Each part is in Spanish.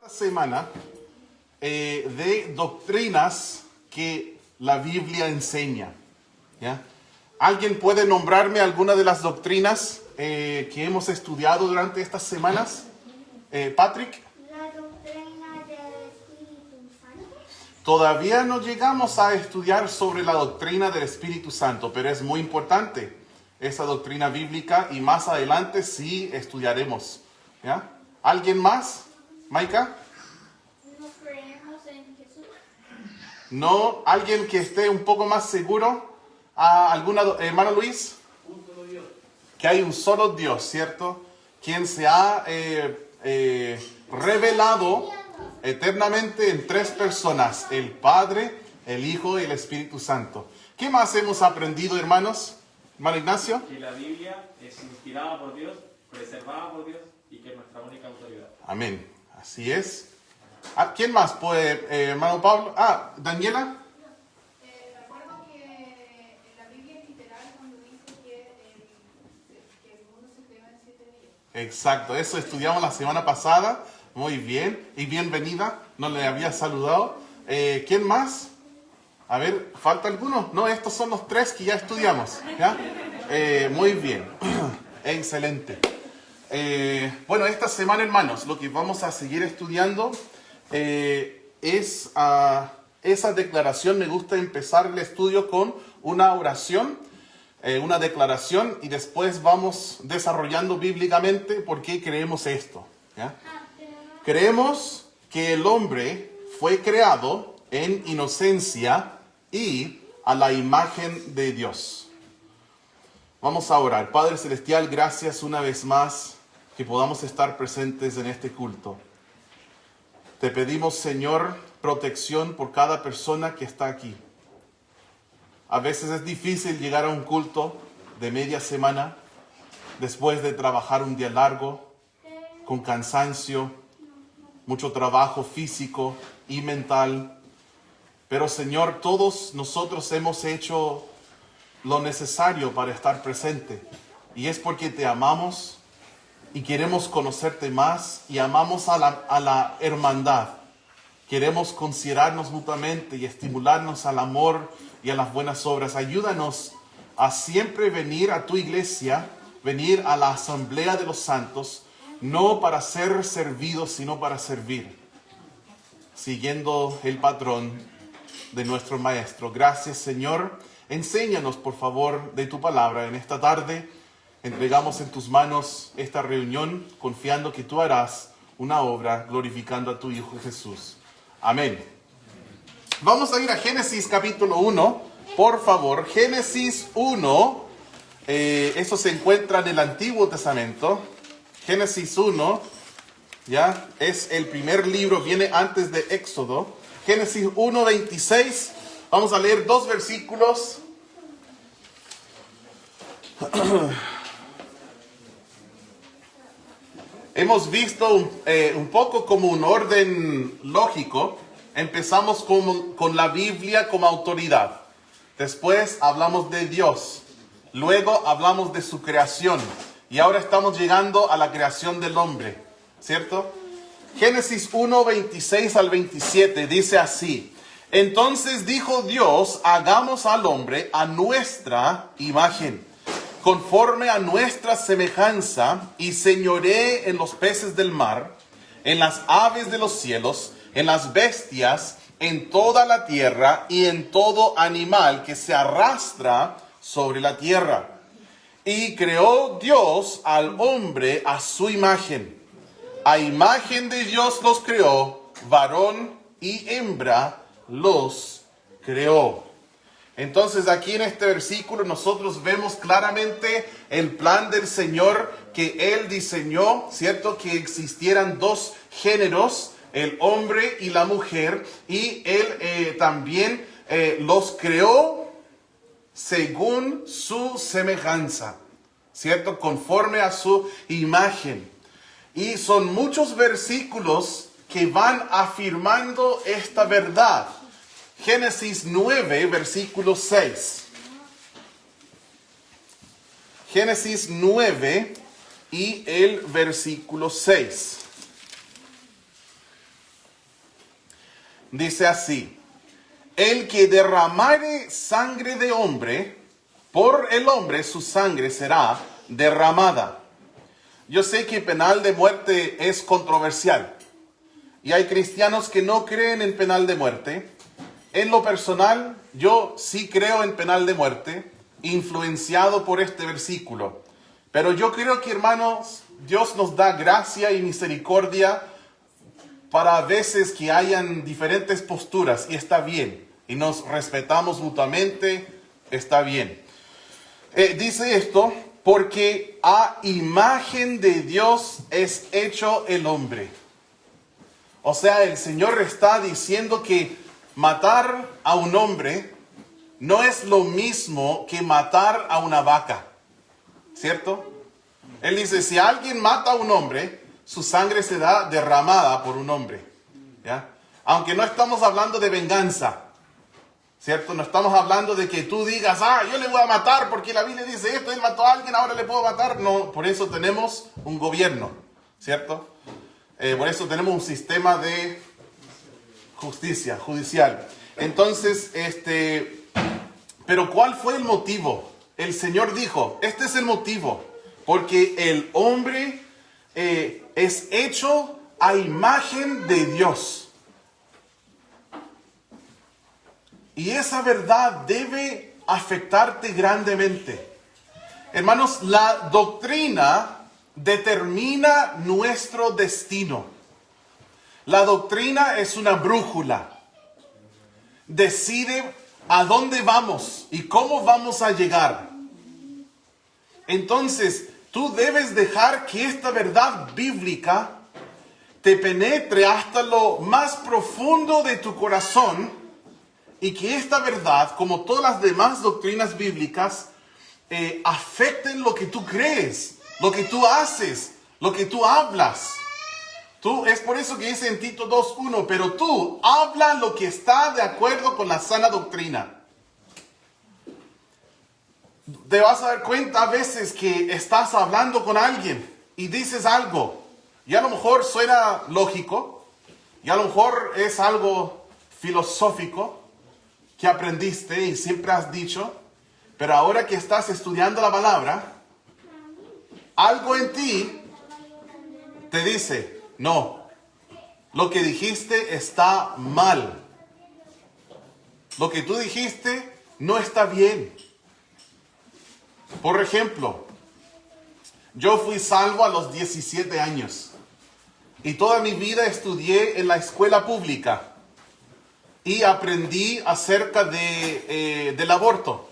Semana de doctrinas que la Biblia enseña. ¿Ya? ¿Alguien puede nombrarme alguna de las doctrinas que hemos estudiado durante estas semanas? Patrick. La doctrina del Espíritu Santo. Todavía no llegamos a estudiar sobre la doctrina del Espíritu Santo, pero es muy importante esa doctrina bíblica y más adelante sí estudiaremos. ¿Ya? ¿Alguien más? ¿Maika? No creemos en Jesús. ¿No? ¿Alguien que esté un poco más seguro? ¿Alguna, hermano Luis? Un solo Dios. Que hay un solo Dios, ¿cierto? Quien se ha revelado eternamente en tres personas: el Padre, el Hijo y el Espíritu Santo. ¿Qué más hemos aprendido, hermanos? Hermano Ignacio. Que la Biblia es inspirada por Dios, preservada por Dios y que es nuestra única autoridad. Amén. Así es. ¿Quién más puede, hermano Pablo? Daniela. Recuerdo que en la Biblia es literal cuando dice que el mundo se creó en 7 días. Exacto, eso estudiamos la semana pasada. Muy bien. Y bienvenida. No le había saludado. ¿Quién más? A ver, ¿falta alguno? No, estos son los tres que ya estudiamos. ¿Ya? Muy bien. Excelente. Bueno, esta semana, hermanos, lo que vamos a seguir estudiando es esa declaración. Me gusta empezar el estudio con una oración, una declaración, y después vamos desarrollando bíblicamente por qué creemos esto. ¿Ya? Creemos que el hombre fue creado en inocencia y a la imagen de Dios. Vamos a orar. Padre Celestial, gracias una vez más que podamos estar presentes en este culto. Te pedimos, Señor, protección por cada persona que está aquí. A veces es difícil llegar a un culto de media semana después de trabajar un día largo, con cansancio, mucho trabajo físico y mental. Pero, Señor, todos nosotros hemos hecho lo necesario para estar presente. Y es porque te amamos y queremos conocerte más y amamos a la hermandad. Queremos considerarnos mutuamente y estimularnos al amor y a las buenas obras. Ayúdanos a siempre venir a tu iglesia, venir a la asamblea de los santos, no para ser servidos, sino para servir, siguiendo el patrón de nuestro Maestro. Gracias, Señor. Enséñanos, por favor, de tu palabra en esta tarde. Entregamos en tus manos esta reunión, confiando que tú harás una obra glorificando a tu Hijo Jesús. Amén. Vamos a ir a Génesis capítulo 1, por favor. Génesis 1, eso se encuentra en el Antiguo Testamento. Génesis 1, ya, es el primer libro, viene antes de Éxodo. Génesis 1:26. Vamos a leer 2 versículos. Hemos visto un poco como un orden lógico. Empezamos con la Biblia como autoridad. Después hablamos de Dios. Luego hablamos de su creación. Y ahora estamos llegando a la creación del hombre. ¿Cierto? Génesis 1:26 al 27 dice así: Entonces dijo Dios, hagamos al hombre a nuestra imagen, conforme a nuestra semejanza, y señoree en los peces del mar, en las aves de los cielos, en las bestias, en toda la tierra, y en todo animal que se arrastra sobre la tierra. Y creó Dios al hombre a su imagen. A imagen de Dios los creó, varón y hembra los creó. Entonces aquí en este versículo nosotros vemos claramente el plan del Señor que Él diseñó, ¿cierto? Que existieran 2 géneros, el hombre y la mujer, y Él también los creó según su semejanza, ¿cierto? Conforme a su imagen. Y son muchos versículos que van afirmando esta verdad. Génesis 9, versículo 6. Génesis 9 y el versículo 6. dice así: el que derramare sangre de hombre, por el hombre su sangre será derramada. Yo sé que penal de muerte es controversial y hay cristianos que no creen en penal de muerte. En lo personal, yo sí creo en penal de muerte, influenciado por este versículo. Pero yo creo que, hermanos, Dios nos da gracia y misericordia para veces que hayan diferentes posturas, y está bien. Y nos respetamos mutuamente, está bien. Dice esto: porque a imagen de Dios es hecho el hombre. O sea, el Señor está diciendo que matar a un hombre no es lo mismo que matar a una vaca. ¿Cierto? Él dice, si alguien mata a un hombre, su sangre será derramada por un hombre. ¿Ya? Aunque no estamos hablando de venganza. ¿Cierto? No estamos hablando de que tú digas, yo le voy a matar porque la Biblia dice esto, él mató a alguien, ahora le puedo matar. No, por eso tenemos un gobierno, ¿cierto? Por eso tenemos un sistema de justicia, judicial. Entonces, pero ¿cuál fue el motivo? El Señor dijo, este es el motivo, porque el hombre es hecho a imagen de Dios. Y esa verdad debe afectarte grandemente. Hermanos, la doctrina determina nuestro destino. La doctrina es una brújula. Decide a dónde vamos y cómo vamos a llegar. Entonces, tú debes dejar que esta verdad bíblica te penetre hasta lo más profundo de tu corazón. Y que esta verdad, como todas las demás doctrinas bíblicas, afecten lo que tú crees, lo que tú haces, lo que tú hablas. Es por eso que dice en Tito 2:1, pero tú habla lo que está de acuerdo con la sana doctrina. Te vas a dar cuenta a veces que estás hablando con alguien y dices algo, y a lo mejor suena lógico, y a lo mejor es algo filosófico, que aprendiste y siempre has dicho, pero ahora que estás estudiando la palabra, algo en ti te dice, no, lo que dijiste está mal. Lo que tú dijiste no está bien. Por ejemplo, yo fui salvo a los 17 años y toda mi vida estudié en la escuela pública. Y aprendí acerca del aborto.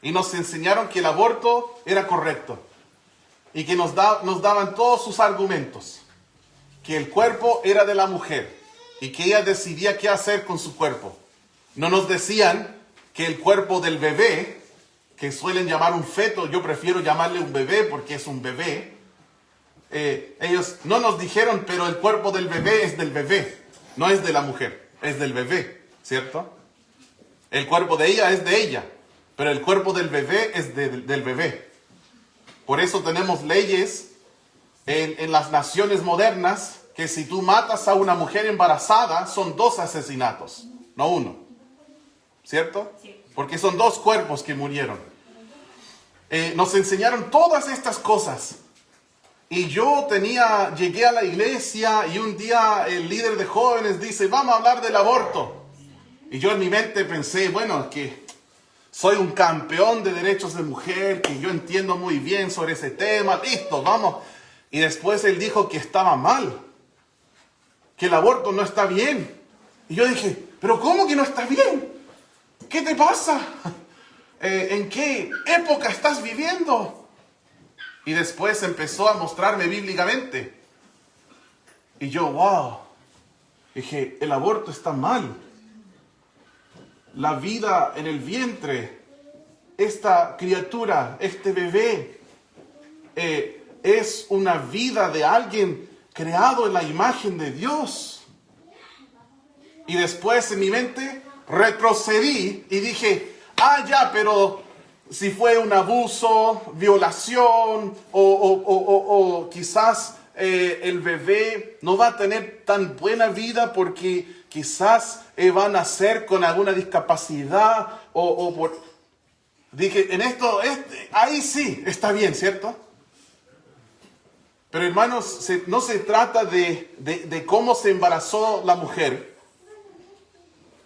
Y nos enseñaron que el aborto era correcto. Y que nos daban todos sus argumentos. Que el cuerpo era de la mujer. Y que ella decidía qué hacer con su cuerpo. No nos decían que el cuerpo del bebé, que suelen llamar un feto, yo prefiero llamarle un bebé porque es un bebé. Ellos no nos dijeron, pero el cuerpo del bebé es del bebé. No es de la mujer. Es del bebé, ¿cierto? El cuerpo de ella es de ella, pero el cuerpo del bebé es del bebé. Por eso tenemos leyes en las naciones modernas que si tú matas a una mujer embarazada son 2 asesinatos, no 1. ¿Cierto? Sí. Porque son 2 cuerpos que murieron. Nos enseñaron todas estas cosas. Y yo llegué a la iglesia y un día el líder de jóvenes dice, vamos a hablar del aborto. Y yo en mi mente pensé, bueno, es que soy un campeón de derechos de mujer, que yo entiendo muy bien sobre ese tema, listo, vamos. Y después él dijo que estaba mal, que el aborto no está bien. Y yo dije, pero ¿cómo que no está bien? ¿Qué te pasa? ¿En qué época estás viviendo? Y después empezó a mostrarme bíblicamente. Y yo, wow. Dije, el aborto está mal. La vida en el vientre, esta criatura, este bebé, es una vida de alguien creado en la imagen de Dios. Y después en mi mente retrocedí y dije, ya, pero si fue un abuso, violación o quizás el bebé no va a tener tan buena vida porque quizás va a nacer con alguna discapacidad o por... Dije, en esto, ahí sí, está bien, ¿cierto? Pero hermanos, no se trata de cómo se embarazó la mujer.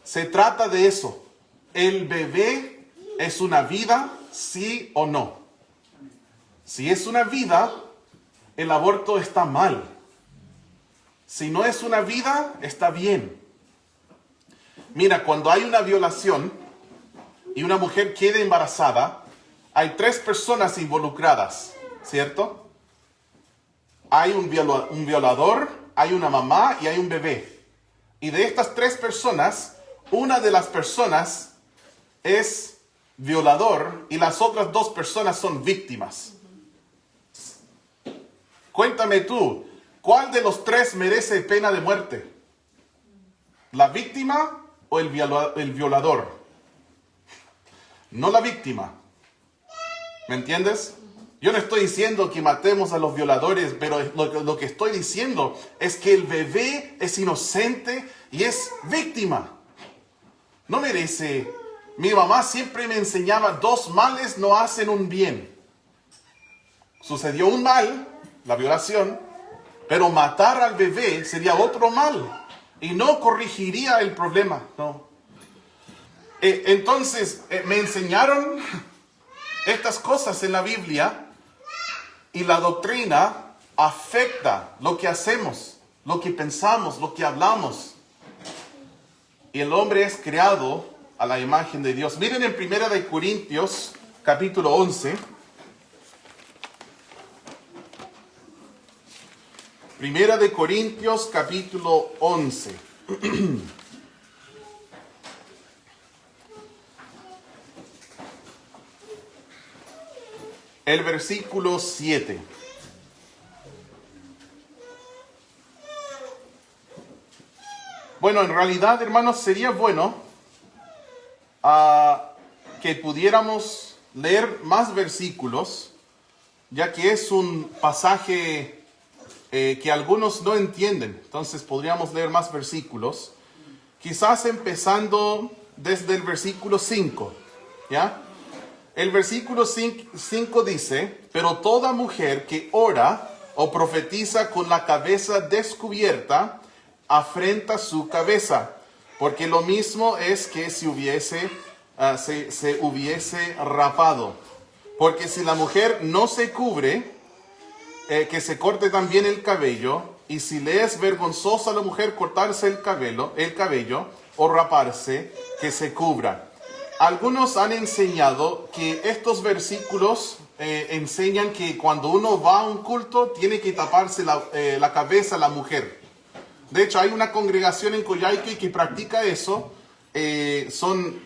Se trata de eso. El bebé es una vida, sí o no. Si es una vida, el aborto está mal. Si no es una vida, está bien. Mira, cuando hay una violación y una mujer queda embarazada, hay 3 personas involucradas, ¿cierto? Hay un violador, hay una mamá y hay un bebé. Y de estas 3 personas, una de las personas es violador y las otras 2 personas son víctimas. Cuéntame tú, ¿cuál de los 3 merece pena de muerte? ¿La víctima o el violador? No la víctima. ¿Me entiendes? Yo no estoy diciendo que matemos a los violadores, pero lo que estoy diciendo es que el bebé es inocente y es víctima. No merece. Mi mamá siempre me enseñaba, 2 males no hacen un bien. Sucedió un mal, la violación, pero matar al bebé sería otro mal y no corregiría el problema. No. Entonces, me enseñaron estas cosas en la Biblia. Y la doctrina afecta lo que hacemos, lo que pensamos, lo que hablamos. Y el hombre es creado a la imagen de Dios. Miren en 1 Corintios, capítulo 11. 1 Corintios, capítulo 11. El versículo 7. Bueno, en realidad, hermanos, sería bueno que pudiéramos leer más versículos, ya que es un pasaje que algunos no entienden. Entonces podríamos leer más versículos, quizás empezando desde el versículo 5, ¿ya? El versículo 5 dice, pero toda mujer que ora o profetiza con la cabeza descubierta, afrenta su cabeza, porque lo mismo es que si se hubiese rapado. Porque si la mujer no se cubre, que se corte también el cabello, y si le es vergonzoso a la mujer cortarse el cabello o raparse, que se cubra. Algunos han enseñado que estos versículos enseñan que cuando uno va a un culto tiene que taparse la cabeza la mujer. De hecho, hay una congregación en Coyhaique que practica eso. Son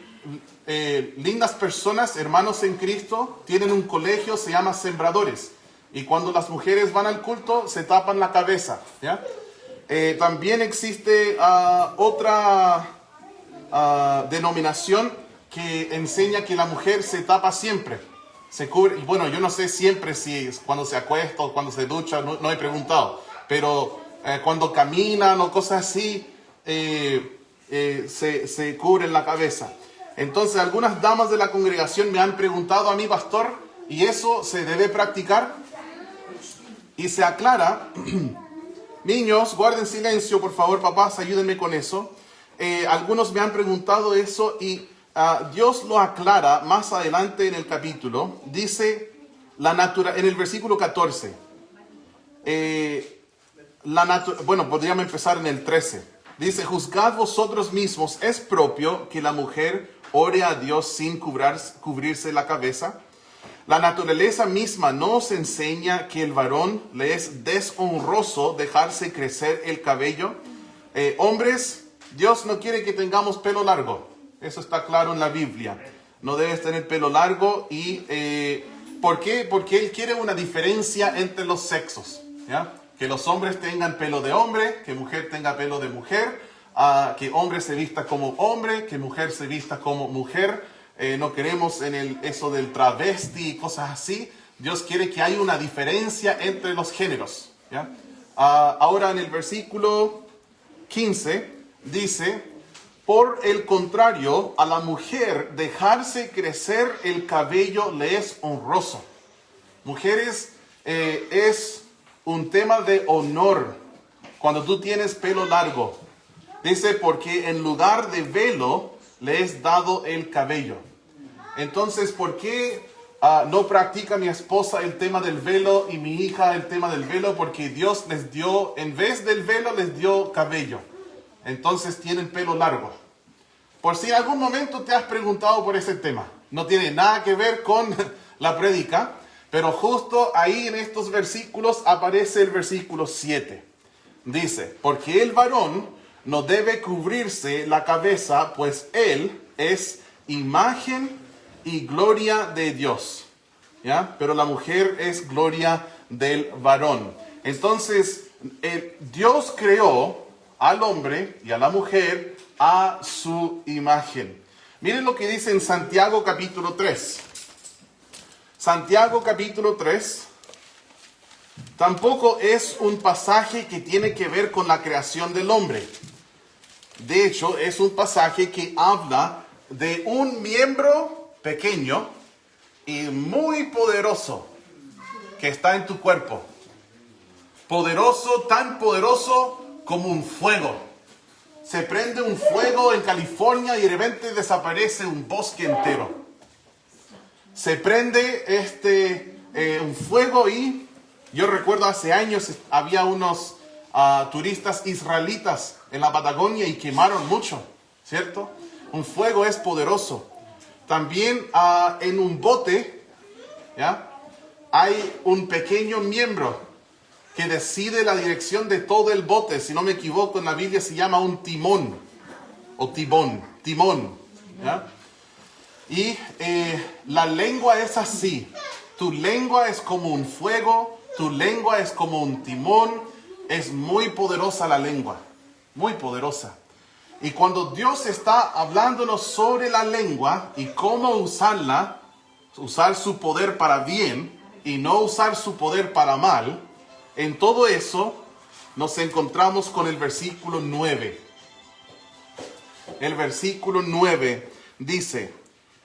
lindas personas, hermanos en Cristo, tienen un colegio, se llama Sembradores. Y cuando las mujeres van al culto, se tapan la cabeza, ¿ya? También existe otra denominación que enseña que la mujer se tapa siempre, se cubre. Y bueno, yo no sé siempre si es cuando se acuesta o cuando se ducha, no he preguntado, pero cuando caminan o cosas así, se cubren la cabeza. Entonces algunas damas de la congregación me han preguntado a mí, pastor, ¿y eso se debe practicar? Y se aclara. Niños, guarden silencio, por favor, papás, ayúdenme con eso. Algunos me han preguntado eso y Dios lo aclara más adelante en el capítulo. Dice, en el versículo 14, bueno, podríamos empezar en el 13. Dice, juzgad vosotros mismos, ¿es propio que la mujer ore a Dios sin cubrirse la cabeza? La naturaleza misma nos enseña que el varón le es deshonroso dejarse crecer el cabello. Hombres, Dios no quiere que tengamos pelo largo. Eso está claro en la Biblia. No debes tener pelo largo. Y ¿por qué? Porque Él quiere una diferencia entre los sexos, ¿ya? Que los hombres tengan pelo de hombre, que mujer tenga pelo de mujer, que hombre se vista como hombre, que mujer se vista como mujer. No queremos eso del travesti y cosas así. Dios quiere que haya una diferencia entre los géneros, ¿ya? Ahora en el versículo 15 dice, por el contrario, a la mujer dejarse crecer el cabello le es honroso. Mujeres, es un tema de honor cuando tú tienes pelo largo. Dice, porque en lugar de velo le es dado el cabello. Entonces, ¿por qué no practica mi esposa el tema del velo y mi hija el tema del velo? Porque Dios les dio, en vez del velo, les dio cabello. Entonces tienen pelo largo. Por si en algún momento te has preguntado por ese tema. No tiene nada que ver con la prédica, pero justo ahí en estos versículos aparece el versículo 7. Dice, porque el varón no debe cubrirse la cabeza, pues él es imagen y gloria de Dios. ¿Ya? Pero la mujer es gloria del varón. Entonces, Dios creó al hombre y a la mujer a su imagen. Miren lo que dice en Santiago capítulo 3. Santiago capítulo 3 tampoco es un pasaje que tiene que ver con la creación del hombre. De hecho, es un pasaje que habla de un miembro pequeño y muy poderoso que está en tu cuerpo. Poderoso, tan poderoso como un fuego. Se prende un fuego en California y de repente desaparece un bosque entero. Se prende un fuego y yo recuerdo hace años había unos turistas israelitas en la Patagonia y quemaron mucho, ¿cierto? Un fuego es poderoso. También en un bote, ¿ya? Hay un pequeño miembro que decide la dirección de todo el bote. Si no me equivoco, en la Biblia se llama un timón o timón, ¿ya? Y la lengua es así. Tu lengua es como un fuego, tu lengua es como un timón. Es muy poderosa la lengua, muy poderosa. Y cuando Dios está hablándonos sobre la lengua y cómo usarla, usar su poder para bien y no usar su poder para mal, en todo eso nos encontramos con el versículo 9. El versículo 9 dice,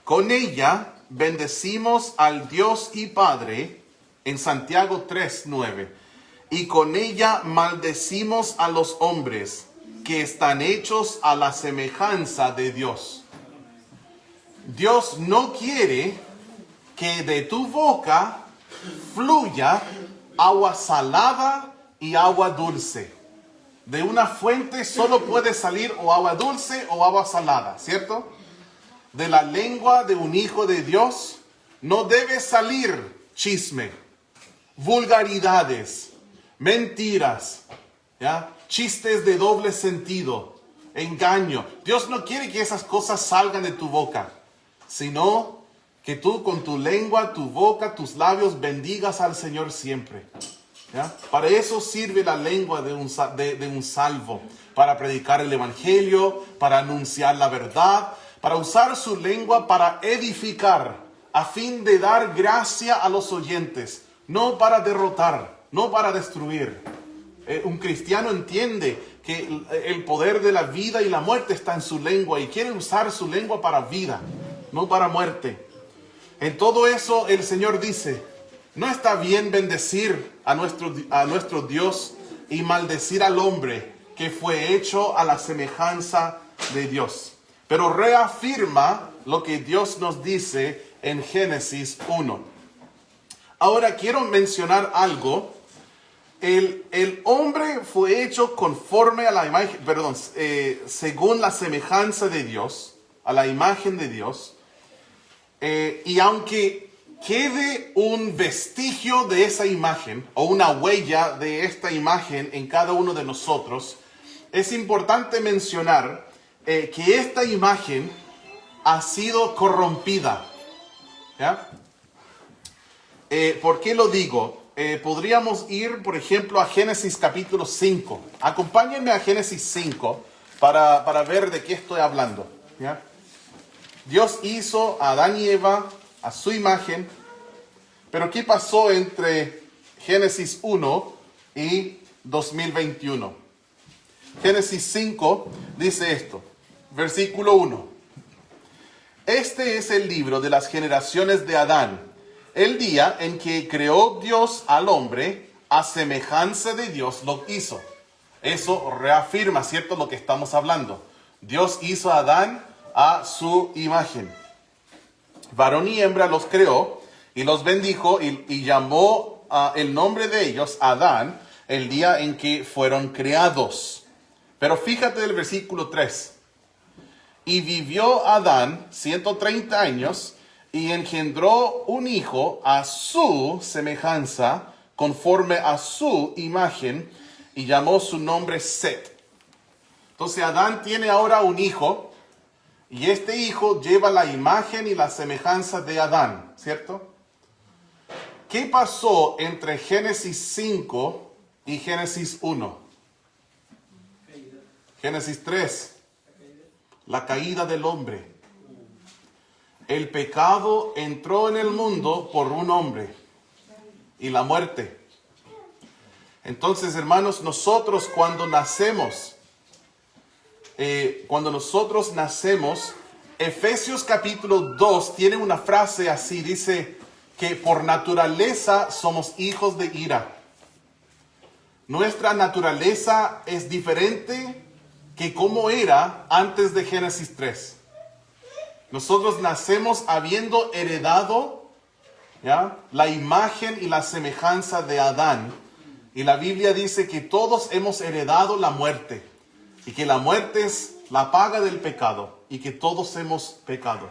con ella bendecimos al Dios y Padre, en Santiago 3:9, y con ella maldecimos a los hombres que están hechos a la semejanza de Dios. Dios no quiere que de tu boca fluya agua salada y agua dulce. De una fuente solo puede salir o agua dulce o agua salada, ¿cierto? De la lengua de un hijo de Dios no debe salir chisme, vulgaridades, mentiras, ¿ya? Chistes de doble sentido, engaño. Dios no quiere que esas cosas salgan de tu boca, sino que tú con tu lengua, tu boca, tus labios bendigas al Señor siempre. ¿Ya? Para eso sirve la lengua de un salvo, para predicar el evangelio, para anunciar la verdad, para usar su lengua para edificar, a fin de dar gracia a los oyentes, no para derrotar, no para destruir. Un cristiano entiende que el poder de la vida y la muerte está en su lengua y quiere usar su lengua para vida, no para muerte. En todo eso el Señor dice, no está bien bendecir a nuestro Dios y maldecir al hombre que fue hecho a la semejanza de Dios. Pero reafirma lo que Dios nos dice en Génesis 1. Ahora quiero mencionar algo. El hombre fue hecho conforme a la imagen, según la semejanza de Dios, a la imagen de Dios. Y aunque quede un vestigio de esa imagen o una huella de esta imagen en cada uno de nosotros, es importante mencionar que esta imagen ha sido corrompida. ¿Ya? ¿Por qué lo digo? Podríamos ir, por ejemplo, a Génesis capítulo 5. Acompáñenme a Génesis 5 para ver de qué estoy hablando. ¿Ya? Dios hizo a Adán y Eva a su imagen, pero ¿qué pasó entre Génesis 1 y 2021. Génesis 5 dice esto, versículo 1. Este es el libro de las generaciones de Adán, el día en que creó Dios al hombre, a semejanza de Dios lo hizo. Eso reafirma, ¿cierto?, lo que estamos hablando. Dios hizo a Adán a su imagen. Varón y hembra los creó y los bendijo y llamó el nombre de ellos Adán el día en que fueron creados. Pero fíjate el versículo 3. Y vivió Adán 130 años y engendró un hijo a su semejanza, conforme a su imagen, y llamó su nombre Set. Entonces Adán tiene ahora un hijo, y este hijo lleva la imagen y la semejanza de Adán, ¿cierto? ¿Qué pasó entre Génesis 5 y Génesis 1? Génesis 3, la caída del hombre. El pecado entró en el mundo por un hombre y la muerte. Entonces, hermanos, nosotros cuando nacemos, Efesios capítulo 2 tiene una frase así, dice que por naturaleza somos hijos de ira. Nuestra naturaleza es diferente que como era antes de Génesis 3. Nosotros nacemos habiendo heredado, ¿ya?, la imagen y la semejanza de Adán. Y la Biblia dice que todos hemos heredado la muerte. Y que la muerte es la paga del pecado. Y que todos hemos pecado.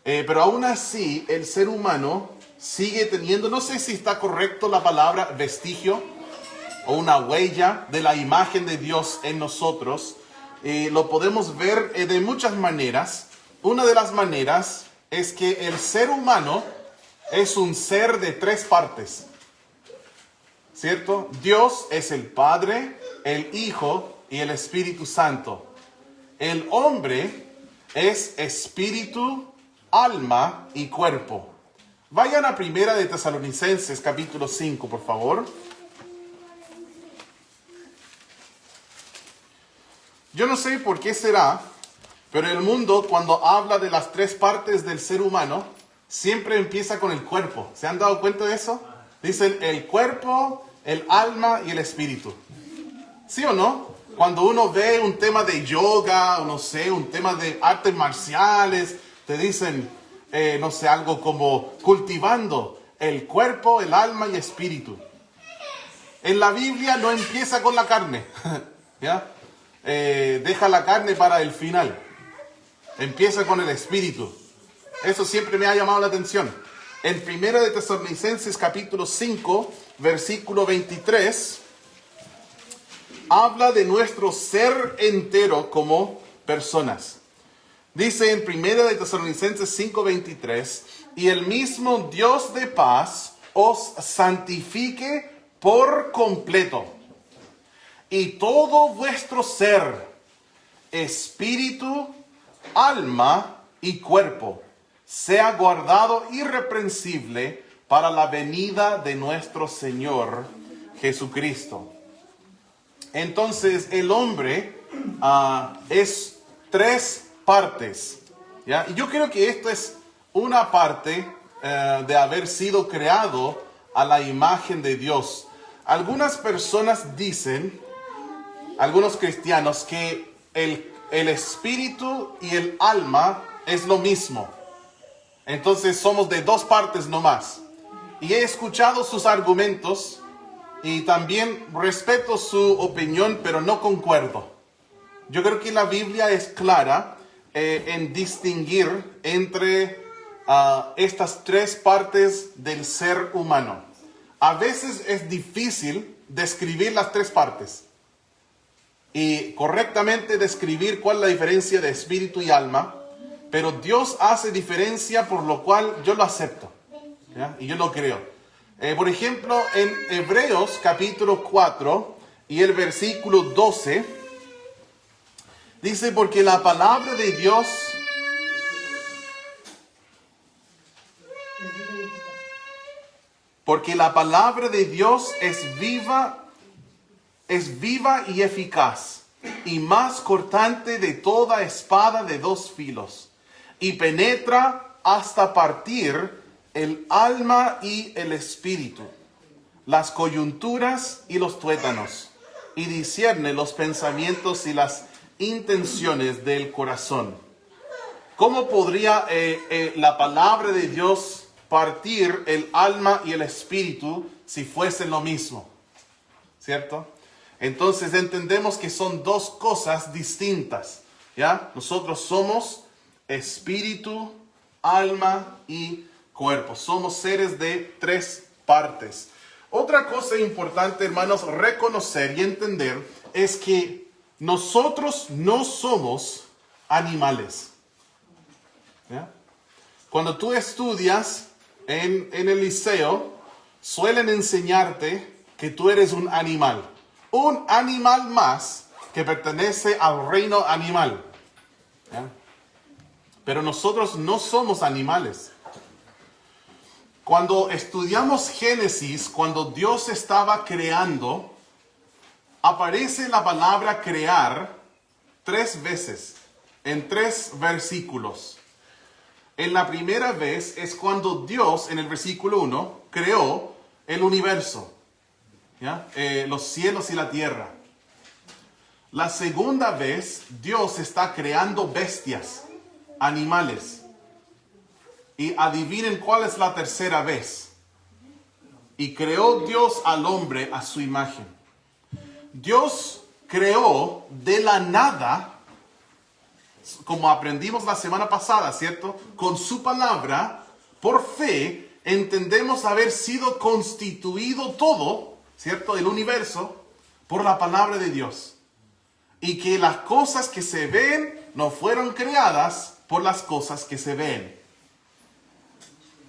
Pero aún así, el ser humano sigue teniendo, no sé si está correcto la palabra vestigio, o una huella de la imagen de Dios en nosotros. Lo podemos ver de muchas maneras. Una de las maneras es que el ser humano es un ser de tres partes, ¿cierto? Dios es el Padre, el Hijo y el Espíritu Santo. El hombre es espíritu, alma y cuerpo. Vayan a Primera de Tesalonicenses capítulo 5, por favor. Yo no sé por qué será, pero el mundo cuando habla de las tres partes del ser humano, siempre empieza con el cuerpo. ¿Se han dado cuenta de eso? Dicen el cuerpo, el alma y el espíritu. ¿Sí o no? Cuando uno ve un tema de yoga, o no sé, un tema de artes marciales, te dicen, no sé, algo como cultivando el cuerpo, el alma y espíritu. En la Biblia no empieza con la carne, ¿ya? Deja la carne para el final. Empieza con el espíritu. Eso siempre me ha llamado la atención. En Primera de Tesalonicenses capítulo 5, versículo 23, habla de nuestro ser entero como personas. Dice en Primera de Tesalonicenses 5, 23, y el mismo Dios de paz os santifique por completo. Y todo vuestro ser, espíritu, alma y cuerpo, sea guardado irreprensible para la venida de nuestro Señor Jesucristo. Entonces el hombre es tres partes, ¿ya? Y yo creo que esto es una parte de haber sido creado a la imagen de Dios. Algunas personas dicen, algunos cristianos, que el espíritu y el alma es lo mismo. Entonces somos de dos partes nomás. Y he escuchado sus argumentos y también respeto su opinión, pero no concuerdo. Yo creo que la Biblia es clara en distinguir entre estas tres partes del ser humano. A veces es difícil describir las tres partes y correctamente describir cuál es la diferencia de espíritu y alma, pero Dios hace diferencia, por lo cual yo lo acepto, ¿ya? Y yo lo creo. Por ejemplo, en Hebreos capítulo 4 y el versículo 12, dice, porque la palabra de Dios es viva es viva y eficaz, y más cortante de toda espada de dos filos, y penetra hasta partir el alma y el espíritu, las coyunturas y los tuétanos, y discierne los pensamientos y las intenciones del corazón. ¿Cómo podría la palabra de Dios partir el alma y el espíritu si fuesen lo mismo? ¿Cierto? Entonces entendemos que son dos cosas distintas, ¿ya? Nosotros somos espíritu, alma y cuerpo. Somos seres de tres partes. Otra cosa importante, hermanos, reconocer y entender es que nosotros no somos animales. ¿Ya? Cuando tú estudias en el liceo, suelen enseñarte que tú eres un animal más que pertenece al reino animal. ¿Ya? Pero nosotros no somos animales. Cuando estudiamos Génesis, cuando Dios estaba creando, aparece la palabra crear 3 veces, en 3 versículos. En la primera vez es cuando Dios, en el versículo 1, creó el universo, ¿ya? Los cielos y la tierra. La segunda vez, Dios está creando bestias, animales. Y adivinen cuál es la tercera vez. Y creó Dios al hombre a su imagen. Dios creó de la nada, como aprendimos la semana pasada, ¿cierto? Con su palabra, por fe, entendemos haber sido constituido todo, ¿cierto? El universo, por la palabra de Dios. Y que las cosas que se ven no fueron creadas por las cosas que se ven.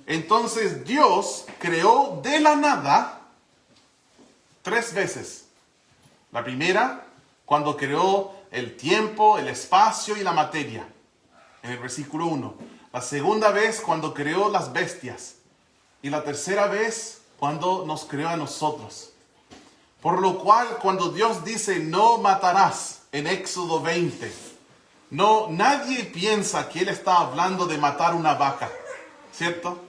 Entonces Dios creó de la nada 3 veces. La primera, cuando creó el tiempo, el espacio y la materia, en el versículo 1. La segunda vez, cuando creó las bestias. Y la tercera vez, cuando nos creó a nosotros. Por lo cual, cuando Dios dice, no matarás, en Éxodo 20, nadie piensa que Él está hablando de matar una vaca, ¿cierto?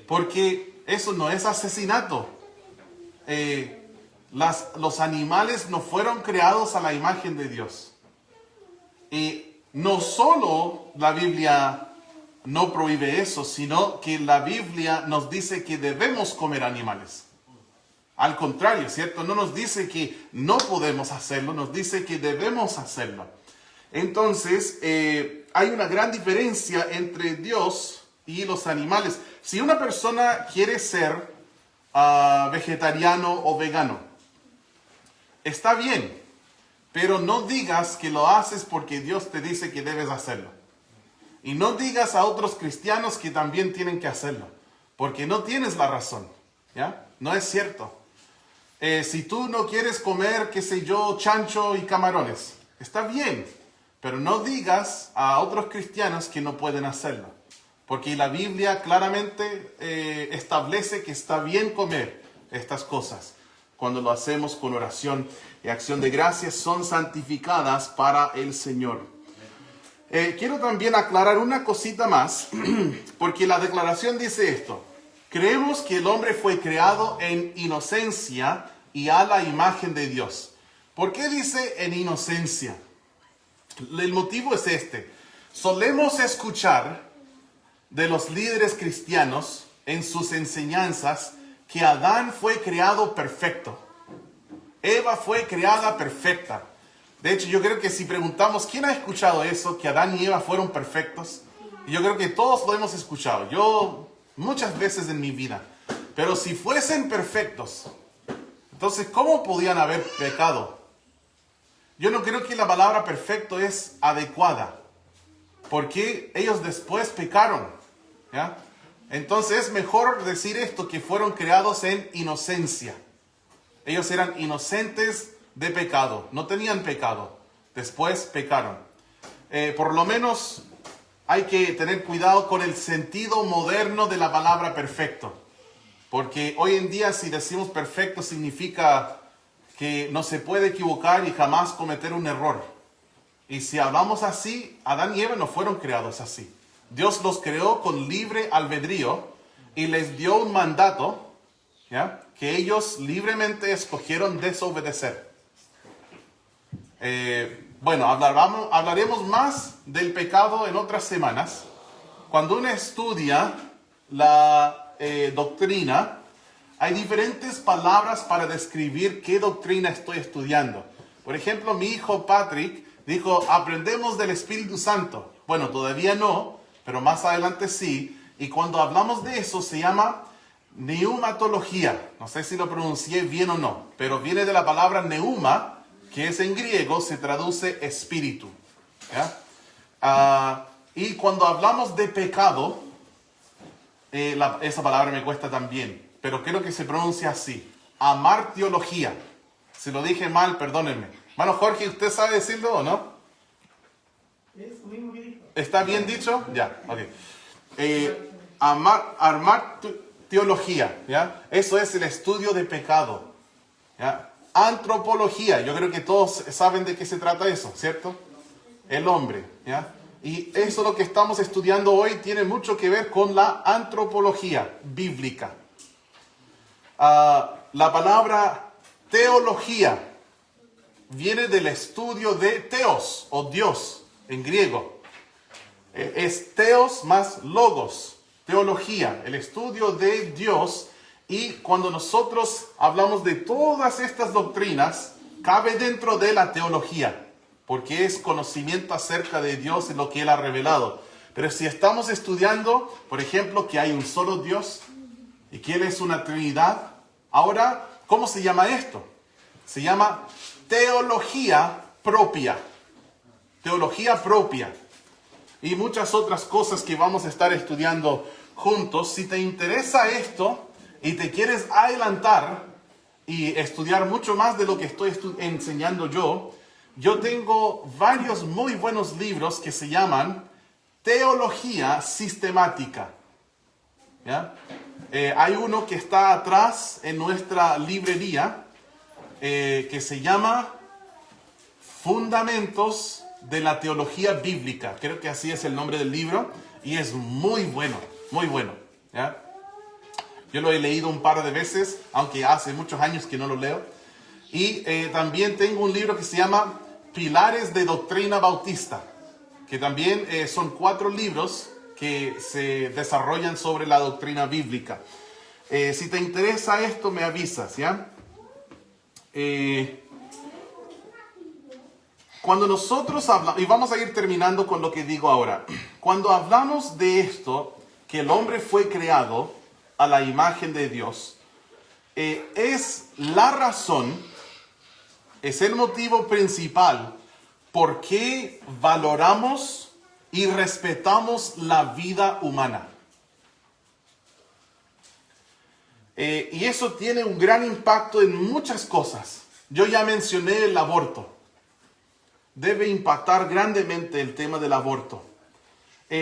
Porque eso no es asesinato. Los animales no fueron creados a la imagen de Dios. Y no solo la Biblia no prohíbe eso, sino que la Biblia nos dice que debemos comer animales. Al contrario, ¿cierto? No nos dice que no podemos hacerlo, nos dice que debemos hacerlo. Entonces, hay una gran diferencia entre Dios y los animales. Si una persona quiere ser vegetariano o vegano, está bien, pero no digas que lo haces porque Dios te dice que debes hacerlo. Y no digas a otros cristianos que también tienen que hacerlo, porque no tienes la razón, ¿ya? No es cierto. Si tú no quieres comer, qué sé yo, chancho y camarones, está bien, pero no digas a otros cristianos que no pueden hacerlo. Porque la Biblia claramente establece que está bien comer estas cosas. Cuando lo hacemos con oración y acción de gracias, son santificadas para el Señor. Quiero también aclarar una cosita más, porque la declaración dice esto. Creemos que el hombre fue creado en inocencia y a la imagen de Dios. ¿Por qué dice en inocencia? El motivo es este. Solemos escuchar de los líderes cristianos en sus enseñanzas que Adán fue creado perfecto. Eva fue creada perfecta. De hecho, yo creo que si preguntamos ¿quién ha escuchado eso? Que Adán y Eva fueron perfectos. Yo creo que todos lo hemos escuchado. Yo muchas veces en mi vida. Pero si fuesen perfectos, entonces ¿cómo podían haber pecado? Yo no creo que la palabra perfecto es adecuada. Porque ellos después pecaron. ¿Ya? Entonces es mejor decir esto, que fueron creados en inocencia. Ellos eran inocentes de pecado, no tenían pecado, después pecaron. Por lo menos hay que tener cuidado con el sentido moderno de la palabra perfecto, porque hoy en día si decimos perfecto significa que no se puede equivocar y jamás cometer un error. Y si hablamos así, Adán y Eva no fueron creados así. Dios los creó con libre albedrío y les dio un mandato, ¿ya?, que ellos libremente escogieron desobedecer. Bueno, hablaremos más del pecado en otras semanas. Cuando uno estudia la doctrina, hay diferentes palabras para describir qué doctrina estoy estudiando. Por ejemplo, mi hijo Patrick dijo, aprendemos del Espíritu Santo. Bueno, todavía no, pero más adelante sí. Y cuando hablamos de eso se llama neumatología. No sé si lo pronuncié bien o no, pero viene de la palabra neuma, que es en griego, se traduce espíritu. ¿Ya? Y cuando hablamos de pecado, esa palabra me cuesta también, pero creo que se pronuncia así, amartiología. Si lo dije mal, perdónenme. Hermano Jorge, ¿usted sabe decirlo o no? Es lo mismo que dijo. ¿Está bien dicho? Ya, ok. Amartiología, ¿ya? Eso es el estudio de pecado, ¿ya? Antropología, yo creo que todos saben de qué se trata eso, ¿cierto? El hombre, ¿ya? Y eso lo que estamos estudiando hoy tiene mucho que ver con la antropología bíblica. La palabra teología viene del estudio de teos o Dios en griego. Es teos más logos, teología, el estudio de Dios. Y cuando nosotros hablamos de todas estas doctrinas, cabe dentro de la teología, porque es conocimiento acerca de Dios y lo que Él ha revelado. Pero si estamos estudiando, por ejemplo, que hay un solo Dios y que Él es una Trinidad, ahora, ¿cómo se llama esto? Se llama teología propia. Teología propia. Y muchas otras cosas que vamos a estar estudiando juntos. Si te interesa esto y te quieres adelantar y estudiar mucho más de lo que estoy enseñando yo tengo varios muy buenos libros que se llaman Teología Sistemática. ¿Ya? Hay uno que está atrás en nuestra librería que se llama Fundamentos de la Teología Bíblica. Creo que así es el nombre del libro y es muy bueno, muy bueno. ¿Ya? Yo lo he leído un par de veces, aunque hace muchos años que no lo leo. Y también tengo un libro que se llama Pilares de Doctrina Bautista, que también son 4 libros que se desarrollan sobre la doctrina bíblica. Si te interesa esto, me avisas, ¿ya? Cuando nosotros hablamos, y vamos a ir terminando con lo que digo ahora, cuando hablamos de esto, que el hombre fue creado a la imagen de Dios, es la razón, es el motivo principal por qué valoramos y respetamos la vida humana. Y eso tiene un gran impacto en muchas cosas. Yo ya mencioné el aborto. Debe impactar grandemente el tema del aborto.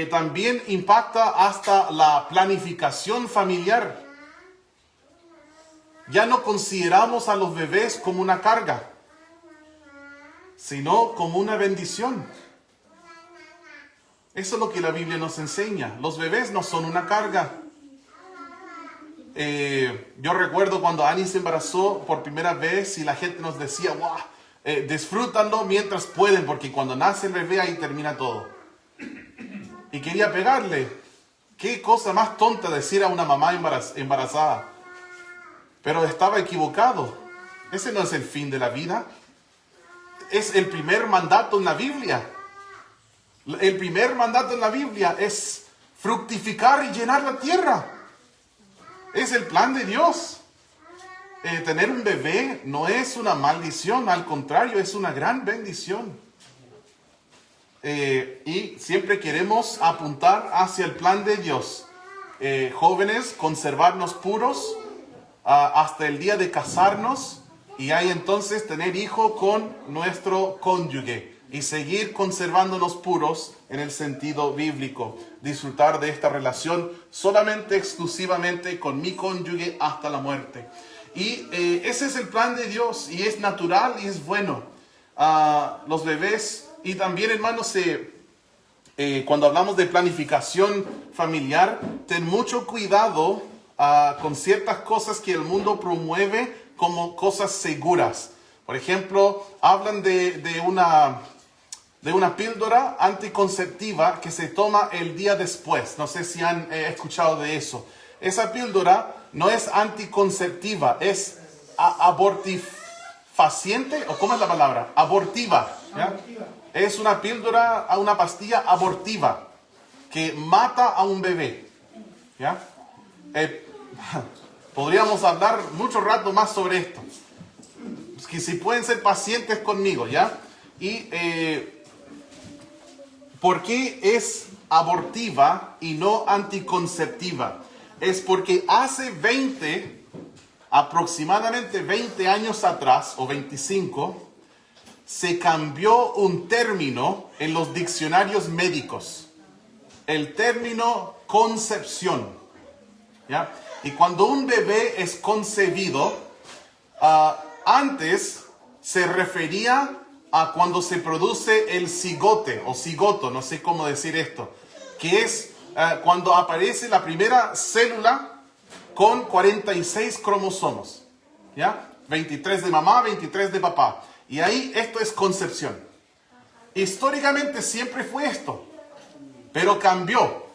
También impacta hasta la planificación familiar. Ya no consideramos a los bebés como una carga, sino como una bendición. Eso es lo que la Biblia nos enseña. Los bebés no son una carga. Yo recuerdo cuando Annie se embarazó por primera vez y la gente nos decía, wow, disfrútanlo mientras pueden, porque cuando nace el bebé ahí termina todo. Y quería pegarle. Qué cosa más tonta decir a una mamá embarazada. Pero estaba equivocado. Ese no es el fin de la vida. Es el primer mandato en la Biblia. El primer mandato en la Biblia es fructificar y llenar la tierra. Es el plan de Dios. Tener un bebé no es una maldición, al contrario, es una gran bendición. Y siempre queremos apuntar hacia el plan de Dios. Jóvenes, conservarnos puros hasta el día de casarnos y ahí entonces tener hijo con nuestro cónyuge y seguir conservándonos puros en el sentido bíblico. Disfrutar de esta relación solamente, exclusivamente con mi cónyuge hasta la muerte. Y ese es el plan de Dios y es natural y es bueno. Los bebés y también, hermanos, cuando hablamos de planificación familiar, ten mucho cuidado con ciertas cosas que el mundo promueve como cosas seguras. Por ejemplo, hablan de una píldora anticonceptiva que se toma el día después. No sé si han escuchado de eso. Esa píldora no es anticonceptiva, es abortifaciente, o ¿cómo es la palabra? Abortiva. ¿Ya? Abortiva. Es una píldora, una pastilla abortiva que mata a un bebé. ¿Ya? Podríamos hablar mucho rato más sobre esto. Que si pueden ser pacientes conmigo, ¿ya? Y ¿por qué es abortiva y no anticonceptiva? Es porque hace aproximadamente 20 años atrás, o 25, se cambió un término en los diccionarios médicos. El término concepción. ¿Ya? Y cuando un bebé es concebido, antes se refería a cuando se produce el cigote o cigoto, no sé cómo decir esto, que es cuando aparece la primera célula con 46 cromosomos, ¿ya? 23 de mamá, 23 de papá. Y ahí esto es concepción. Históricamente siempre fue esto, pero cambió.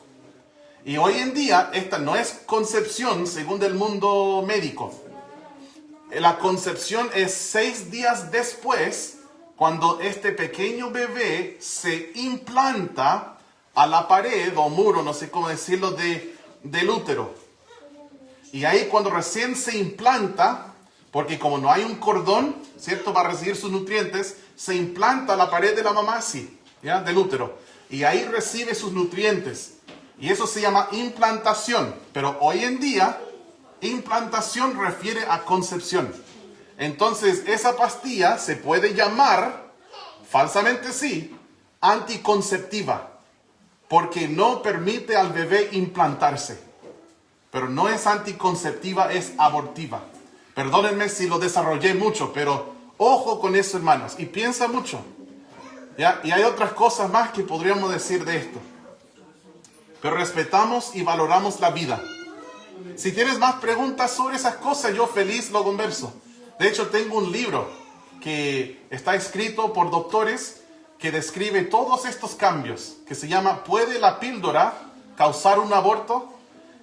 Y hoy en día esta no es concepción según el mundo médico. La concepción es 6 días después, cuando este pequeño bebé se implanta a la pared o muro, no sé cómo decirlo, del útero. Y ahí cuando recién se implanta, porque como no hay un cordón, ¿cierto?, para recibir sus nutrientes, se implanta a la pared de la mamá, sí, ¿ya?, del útero. Y ahí recibe sus nutrientes. Y eso se llama implantación. Pero hoy en día, implantación refiere a concepción. Entonces, esa pastilla se puede llamar, falsamente sí, anticonceptiva, porque no permite al bebé implantarse. Pero no es anticonceptiva, es abortiva. Perdónenme si lo desarrollé mucho, pero ojo con eso, hermanos, y piensa mucho. ¿Ya? Y hay otras cosas más que podríamos decir de esto. Pero respetamos y valoramos la vida. Si tienes más preguntas sobre esas cosas, yo feliz lo converso. De hecho, tengo un libro que está escrito por doctores que describe todos estos cambios, que se llama ¿Puede la píldora causar un aborto?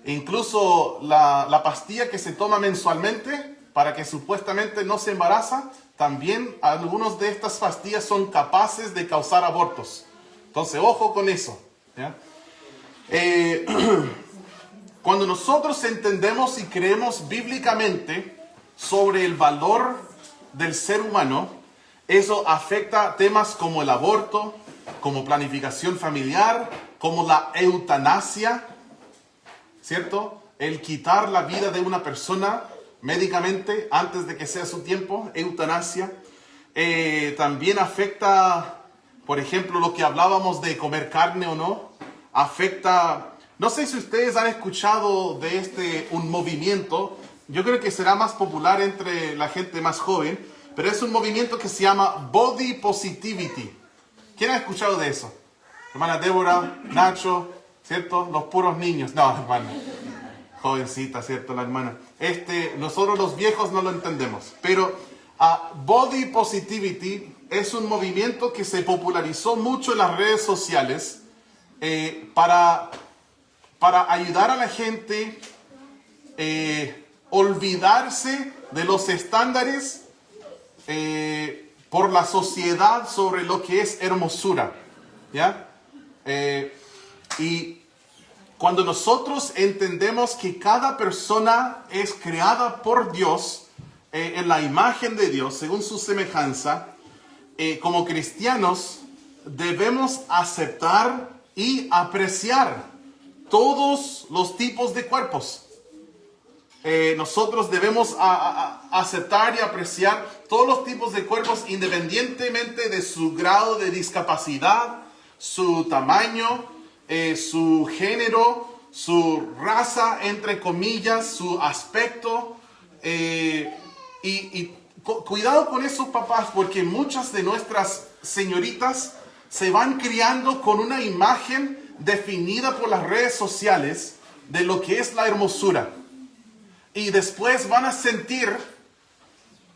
E incluso la pastilla que se toma mensualmente para que supuestamente no se embaraza, también algunas de estas pastillas son capaces de causar abortos. Entonces, ojo con eso, ¿ya? Cuando nosotros entendemos y creemos bíblicamente sobre el valor del ser humano, eso afecta temas como el aborto, como planificación familiar, como la eutanasia, ¿cierto? El quitar la vida de una persona médicamente antes de que sea su tiempo, eutanasia. También afecta, por ejemplo, lo que hablábamos de comer carne o no. Afecta, no sé si ustedes han escuchado de un movimiento, yo creo que será más popular entre la gente más joven, pero es un movimiento que se llama Body Positivity. ¿Quién ha escuchado de eso? Hermana Débora, Nacho, ¿cierto? Los puros niños. No, hermana, jovencita, ¿cierto? La hermana. Nosotros los viejos no lo entendemos, pero Body Positivity es un movimiento que se popularizó mucho en las redes sociales para ayudar a la gente olvidarse de los estándares por la sociedad sobre lo que es hermosura, ¿ya? Y cuando nosotros entendemos que cada persona es creada por Dios en la imagen de Dios, según su semejanza, como cristianos debemos aceptar y apreciar todos los tipos de cuerpos. Nosotros debemos aceptar y apreciar todos los tipos de cuerpos independientemente de su grado de discapacidad, su tamaño, su género, su raza, entre comillas, su aspecto, Cuidado con esos papás, porque muchas de nuestras señoritas se van criando con una imagen definida por las redes sociales de lo que es la hermosura. Y después van a sentir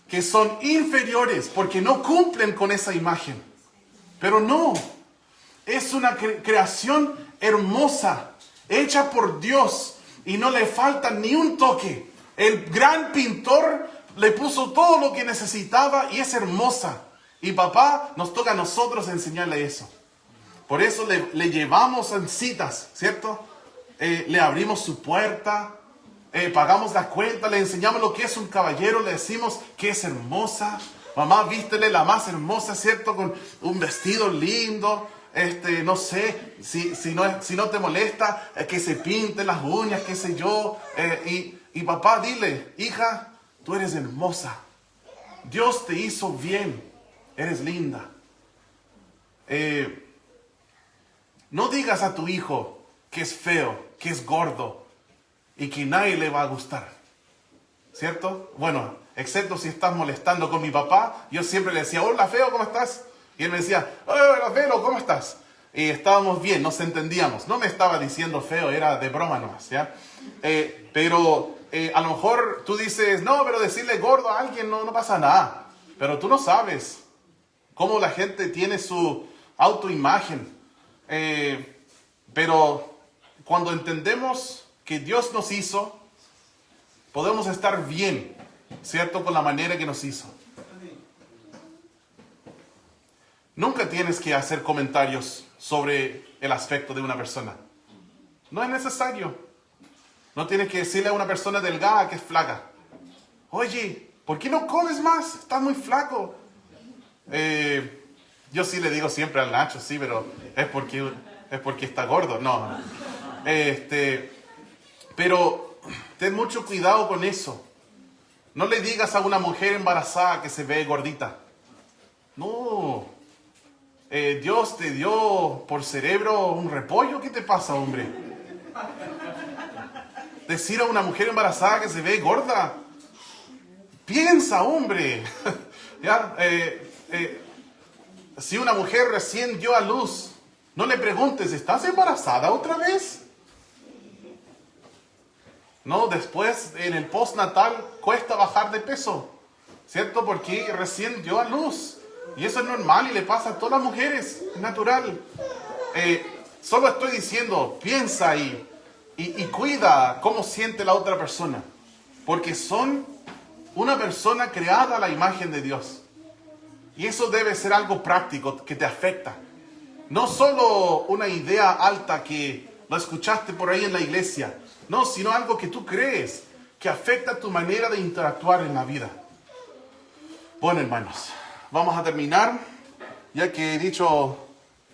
que son inferiores porque no cumplen con esa imagen. Pero no, es una creación hermosa, hecha por Dios y no le falta ni un toque. El gran pintor le puso todo lo que necesitaba y es hermosa. Y papá, nos toca a nosotros enseñarle eso. Por eso le llevamos en citas, ¿cierto? Le abrimos su puerta, pagamos la cuenta, le enseñamos lo que es un caballero, le decimos que es hermosa. Mamá, vístele la más hermosa, ¿cierto? Con un vestido lindo. No sé, si no te molesta, que se pinten las uñas, qué sé yo. Y papá, dile, hija, tú eres hermosa. Dios te hizo bien. Eres linda. No digas a tu hijo que es feo, que es gordo y que nadie le va a gustar. ¿Cierto? Bueno, excepto si estás molestando con mi papá, yo siempre le decía, hola feo, ¿cómo estás? Y él me decía, hola feo, ¿cómo estás? Y estábamos bien, nos entendíamos. No me estaba diciendo feo, era de broma nomás, ¿ya? Pero a lo mejor tú dices, no, pero decirle gordo a alguien no pasa nada. Pero tú no sabes cómo la gente tiene su autoimagen. Pero cuando entendemos que Dios nos hizo, podemos estar bien, ¿cierto? Con la manera que nos hizo. Nunca tienes que hacer comentarios sobre el aspecto de una persona. No es necesario. No tienes que decirle a una persona delgada que es flaca. Oye, ¿por qué no comes más? Estás muy flaco. Yo sí le digo siempre al Nacho, sí, pero es porque está gordo. No. Pero ten mucho cuidado con eso. No le digas a una mujer embarazada que se ve gordita. No. Dios te dio por cerebro un repollo. ¿Qué te pasa, hombre? Decir a una mujer embarazada que se ve gorda. Piensa, hombre. ¿Ya? Si una mujer recién dio a luz, no le preguntes, ¿estás embarazada otra vez? No, después en el postnatal cuesta bajar de peso, ¿cierto? Porque recién dio a luz. Y eso es normal y le pasa a todas las mujeres, es natural. Solo estoy diciendo, piensa y cuida cómo siente la otra persona. Porque son una persona creada a la imagen de Dios. Y eso debe ser algo práctico que te afecta. No solo una idea alta que lo escuchaste por ahí en la iglesia. No, sino algo que tú crees, que afecta tu manera de interactuar en la vida. Bueno, hermanos, vamos a terminar, ya que he dicho